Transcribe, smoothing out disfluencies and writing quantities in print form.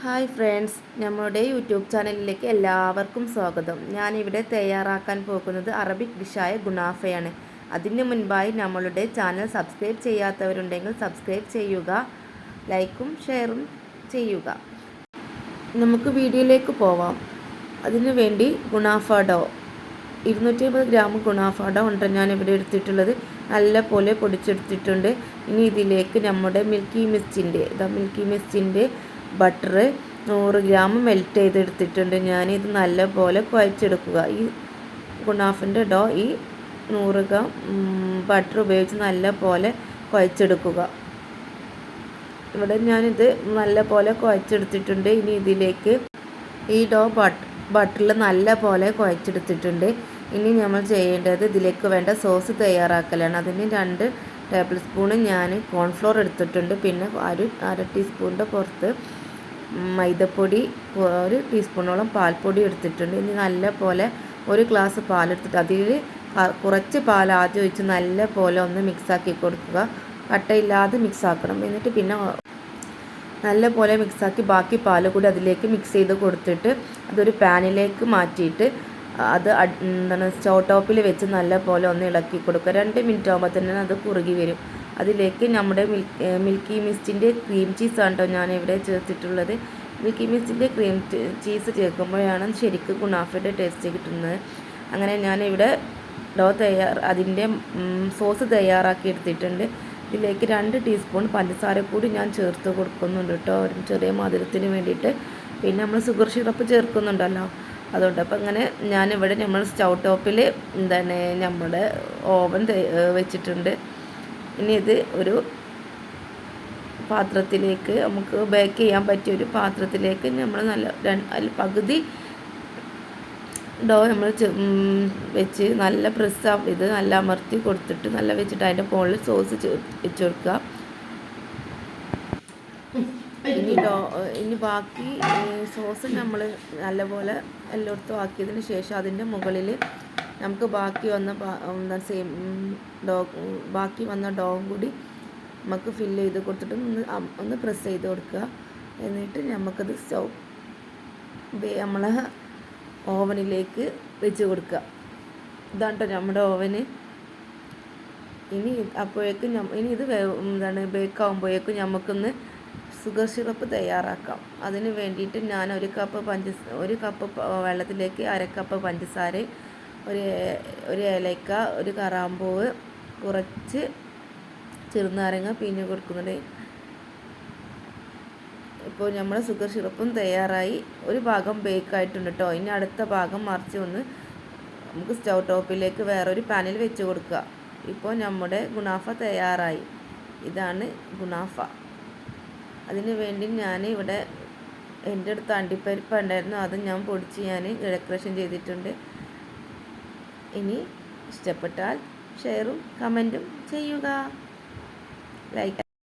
Hi friends, നമ്മുടെ YouTube ചാനലിലേക്ക് എല്ലാവർക്കും സ്വാഗതം. ഞാനിവിടെ തയ്യാറാക്കാൻ പോകുന്നത് അറബിക് ഡിഷായ ഗുനാഫയാണ്. അതിന് മുൻപായി നമ്മളുടെ ചാനൽ സബ്സ്ക്രൈബ് ചെയ്യാത്തവരുണ്ടെങ്കിൽ സബ്സ്ക്രൈബ് ചെയ്യുക, ലൈക്കും ഷെയറും ചെയ്യുക. നമുക്ക് വീഡിയോയിലേക്ക് പോവാം. അതിനു വേണ്ടി ഗുനാഫ ഡോ 250 ഗ്രാം ഗുനാഫ ഡോ ഉണ്ട് ഞാനിവിടെ എടുത്തിട്ടുള്ളത്. നല്ല പോലെ പൊടിച്ചെടുത്തിട്ടുണ്ട്. ഇനി ഇതിലേക്ക് നമ്മുടെ മിൽക്കി മിസ്റ്റിൻ്റെ ബട്ടർ 100 ഗ്രാം മെൽറ്റ് ചെയ്തെടുത്തിട്ടുണ്ട്. ഞാനിത് നല്ലപോലെ കുഴച്ചെടുക്കുക. ഈ ഗുണാഫിൻ്റെ ഡോ ഈ 100 ഗ്രാം ബട്ടർ ഉപയോഗിച്ച് നല്ലപോലെ കുഴച്ചെടുക്കുക. ഇവിടെ ഞാനിത് നല്ലപോലെ കുഴച്ചെടുത്തിട്ടുണ്ട്. ഇനി ഇതിലേക്ക് ഈ ഡോ ബട്ടറിൽ നല്ലപോലെ കുഴച്ചെടുത്തിട്ടുണ്ട്. ഇനി നമ്മൾ ചെയ്യേണ്ടത് ഇതിലേക്ക് വേണ്ട സോസ് തയ്യാറാക്കലാണ്. അതിന് 2 ടേബിൾ സ്പൂൺ ഞാൻ കോൺഫ്ലോർ എടുത്തിട്ടുണ്ട്. പിന്നെ അര ടീസ്പൂണിൻ്റെ പുറത്ത് മൈദപ്പൊടി, 1 ടീസ്പൂണോളം പാൽപ്പൊടി എടുത്തിട്ടുണ്ട്. ഇനി നല്ലപോലെ 1 ഗ്ലാസ് പാലെടുത്തിട്ട് അതിൽ കുറച്ച് പാൽ ആദ്യം ഒഴിച്ച് നല്ലപോലെ ഒന്ന് മിക്സാക്കി കൊടുക്കുക. കട്ടയില്ലാതെ മിക്സാക്കണം. എന്നിട്ട് പിന്നെ നല്ലപോലെ മിക്സാക്കി ബാക്കി പാൽ കൂടി അതിലേക്ക് മിക്സ് ചെയ്ത് കൊടുത്തിട്ട് അതൊരു പാനിലേക്ക് മാറ്റിയിട്ട് അത് സ്റ്റൗ ടോപ്പിൽ വെച്ച് നല്ലപോലെ ഒന്ന് ഇളക്കി കൊടുക്കുക. 2 മിനിറ്റ് ആകുമ്പോൾ തന്നെ അത് കുറുകി വരും. അതിലേക്ക് നമ്മുടെ മിൽക്കി മിസ്റ്റിൻ്റെ ക്രീം ചീസാണ് കേട്ടോ ഞാനിവിടെ ചേർത്തിട്ടുള്ളത്. മിൽക്കി മിസ്റ്റിൻ്റെ ക്രീം ചീസ് ചേർക്കുമ്പോഴാണ് ശരിക്കും ഗുണാഫയുടെ ടേസ്റ്റ് കിട്ടുന്നത്. അങ്ങനെ ഞാനിവിടെ അതിൻ്റെ സോസ് തയ്യാറാക്കി എടുത്തിട്ടുണ്ട്. ഇതിലേക്ക് 2 ടീസ്പൂൺ പഞ്ചസാര കൂടി ഞാൻ ചേർത്ത് കൊടുക്കുന്നുണ്ട് കേട്ടോ, ഒരു ചെറിയ മധുരത്തിന് വേണ്ടിയിട്ട്. പിന്നെ നമ്മൾ ഷുഗർ സിറപ്പ് ചേർക്കുന്നുണ്ടല്ലോ, അതുകൊണ്ട് അപ്പോൾ അങ്ങനെ ഞാനിവിടെ നമ്മൾ സ്റ്റൗ ടോപ്പിൽ നമ്മുടെ ഓവൻ വെച്ചിട്ടുണ്ട്. ഇനി ഇത് ഒരു പാത്രത്തിലേക്ക് നമുക്ക് ബേക്ക് ചെയ്യാൻ പറ്റിയ ഒരു പാത്രത്തിലേക്ക് നമ്മൾ അതിൽ പകുതി ഡോ നമ്മൾ വെച്ച് നല്ല ഇത് നല്ല അമർത്തി കൊടുത്തിട്ട് നല്ല വെച്ചിട്ട് അതിൻ്റെ മുകളിൽ സോസ് വെച്ച് കൊടുക്കുക. ഇനി ബാക്കി സോസ് നമ്മൾ നല്ലപോലെ എല്ലായിടത്തും ആക്കിയതിന് ശേഷം അതിൻ്റെ മുകളിൽ നമുക്ക് ബാക്കി വന്ന ഡോവും കൂടി നമുക്ക് ഫില്ല് ചെയ്ത് കൊടുത്തിട്ട് ഒന്ന് പ്രസ് ചെയ്ത് കൊടുക്കുക. എന്നിട്ട് നമുക്കത് നമ്മളെ ഓവനിലേക്ക് വെച്ച് കൊടുക്കുക. ഇതാണ് കേട്ടോ നമ്മുടെ ഓവന്. ഇനി ഇത് ബേക്കാകുമ്പോഴേക്കും നമുക്കൊന്ന് ഷുഗർ സിറപ്പ് തയ്യാറാക്കാം. അതിന് വേണ്ടിയിട്ട് ഞാൻ 1 കപ്പ് വെള്ളത്തിലേക്ക് 1/2 കപ്പ് പഞ്ചസാര, ഒരു ഏലക്ക, ഒരു കറാമ്പൂവ്, കുറച്ച് ചെറുനാരങ്ങ പിഴിഞ്ഞ് കൊടുക്കുന്നുണ്ട്. ഇപ്പോൾ നമ്മുടെ ഷുഗർ സിറപ്പും തയ്യാറായി. ഒരു ഭാഗം ബേക്കായിട്ടുണ്ട് കേട്ടോ. ഇനി അടുത്ത ഭാഗം മറിച്ച് നമുക്ക് സ്റ്റൗ ടോപ്പിലേക്ക് വേറൊരു പാനിൽ വെച്ച് കൊടുക്കുക. ഇപ്പോൾ നമ്മുടെ ഗുണാഫ തയ്യാറായി. ഇതാണ് ഗുണാഫ. അതിന് വേണ്ടി ഞാൻ ഇവിടെ എൻ്റെ അടുത്ത് അണ്ടിപ്പരിപ്പ് ഉണ്ടായിരുന്നു, അത് ഞാൻ പൊടിച്ച് ഡെക്കറേഷൻ ചെയ്തിട്ടുണ്ട്. ഇനി ഇഷ്ടപ്പെട്ടാൽ ഷെയറും കമൻറ്റും ചെയ്യുക. ലൈക്ക്